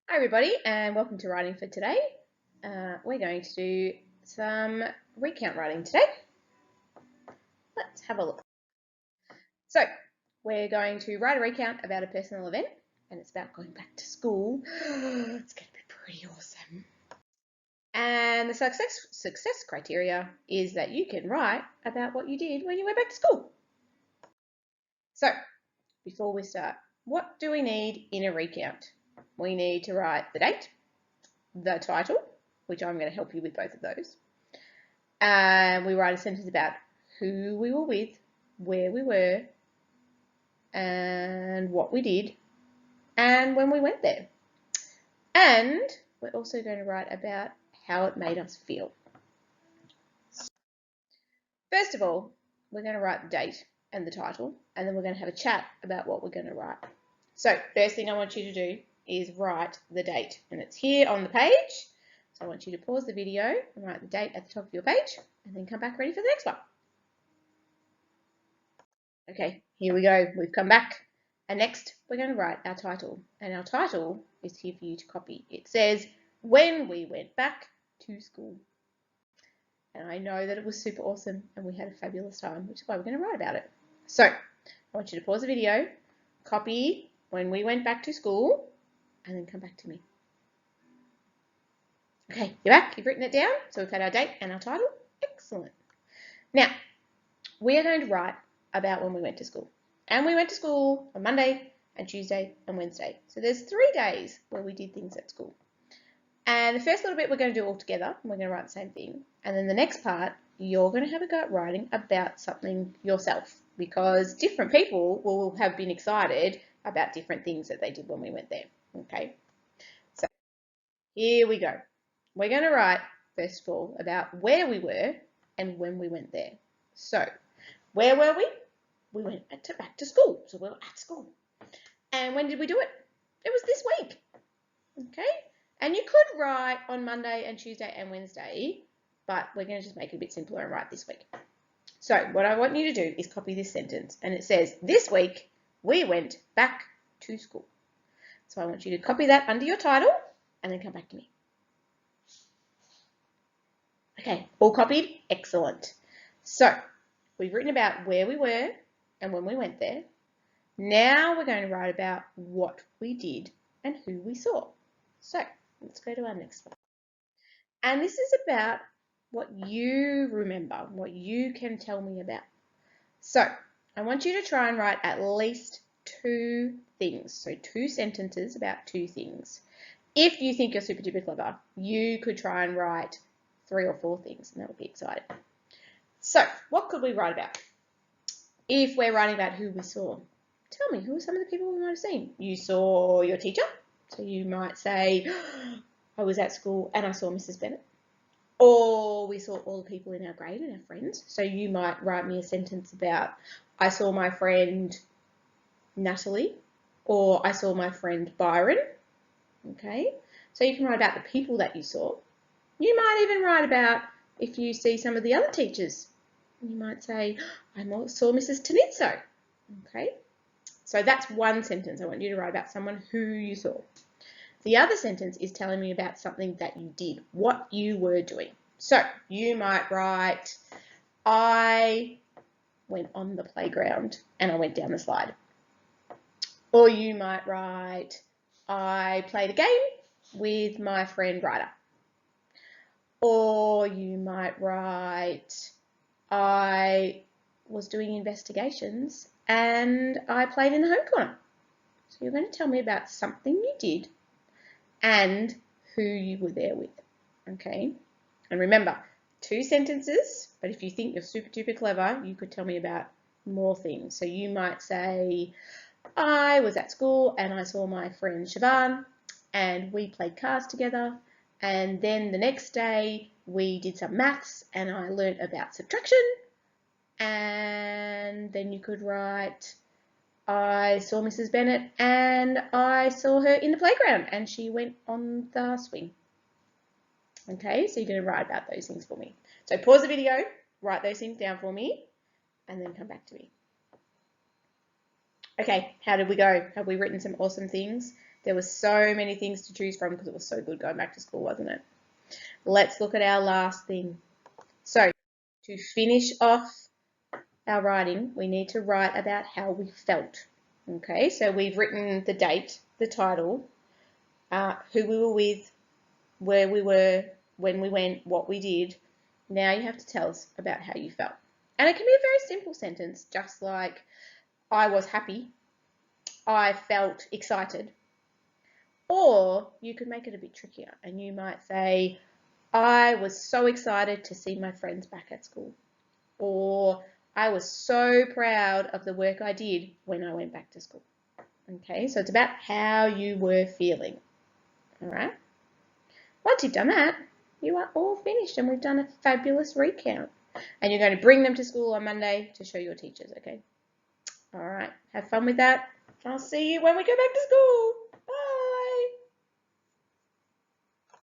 Hi everybody and welcome to writing for today. We're going to do some recount writing today. Let's have a look. So we're going to write a recount about a personal event and it's about going back to school. It's going to be pretty awesome. And the success criteria is that you can write about what you did when you went back to school. So before we start, what do we need in a recount? We need to write the date, the title, which I'm going to help you with both of those. And we write a sentence about who we were with, where we were, and what we did, and when we went there. And we're also going to write about how it made us feel. First of all, we're going to write the date and the title, and then we're going to have a chat about what we're going to write. So first thing I want you to do is write the date, and it's here on the page. So I want you to pause the video and write the date at the top of your page and then come back ready for the next one. Okay, here we go. We've come back. And next we're going to write our title. And our title is here for you to copy. It says, when we went back to school. And I know that it was super awesome and we had a fabulous time, which is why we're going to write about it. So I want you to pause the video, copy when we went back to school, and then come back to me. Okay, you're back, you've written it down. So we've had our date and our title. Excellent. Now, we are going to write about when we went to school. And we went to school on Monday and Tuesday and Wednesday. So there's 3 days where we did things at school. And the first little bit we're going to do all together, and we're going to write the same thing. And then the next part, you're going to have a go at writing about something yourself, because different people will have been excited about different things that they did when we went there. Okay, so here we go. We're going to write, first of all, about where we were and when we went there. So, where were we? We went back to school. So we were at school. And when did we do it? It was this week. Okay? And you could write on Monday and Tuesday and Wednesday, but we're going to just make it a bit simpler and write this week. So what I want you to do is copy this sentence. And it says, this week we went back to school. So I want you to copy that under your title and then come back to me. Okay, all copied? Excellent. So we've written about where we were and when we went there. Now we're going to write about what we did and who we saw. So let's go to our next one. And this is about what you remember, what you can tell me about. So I want you to try and write at least 2 things. So 2 sentences about 2 things. If you think you're super duper clever, you could try and write 3 or 4 things, and that would be exciting. So what could we write about? If we're writing about who we saw, tell me, who are some of the people we might have seen? You saw your teacher, so you might say, I was at school and I saw Mrs. Bennett. Or we saw all the people in our grade and our friends. So you might write me a sentence about, I saw my friend Natalie, or I saw my friend Byron. Okay, so you can write about the people that you saw. You might even write about if you see some of the other teachers. You might say, I saw Mrs. Tanizzo. Okay, so that's one sentence. I want you to write about someone who you saw. The other sentence is telling me about something that you did, what you were doing. So you might write, I went on the playground and I went down the slide. Or you might write, I played a game with my friend Ryder. Or you might write, I was doing investigations and I played in the home corner. So you're going to tell me about something you did and who you were there with. Okay? And remember, 2 sentences, but if you think you're super duper clever, you could tell me about more things. So you might say, I was at school and I saw my friend Siobhan and we played cards together. And then the next day we did some maths and I learned about subtraction. And then you could write, I saw Mrs. Bennett and I saw her in the playground and she went on the swing. Okay, so you're going to write about those things for me. So pause the video, write those things down for me, and then come back to me. Okay, how did we go? Have we written some awesome things? There were so many things to choose from because it was so good going back to school, wasn't it? Let's look at our last thing. So to finish off our writing, we need to write about how we felt. Okay, so we've written the date, the title, who we were with, where we were, when we went, what we did. Now you have to tell us about how you felt. And it can be a very simple sentence, just like, I was happy, I felt excited. Or you could make it a bit trickier and you might say, I was so excited to see my friends back at school. Or I was so proud of the work I did when I went back to school. Okay, so it's about how you were feeling. All right. Once you've done that, you are all finished and we've done a fabulous recount. And you're going to bring them to school on Monday to show your teachers, okay? All right, have fun with that. I'll see you when we go back to school.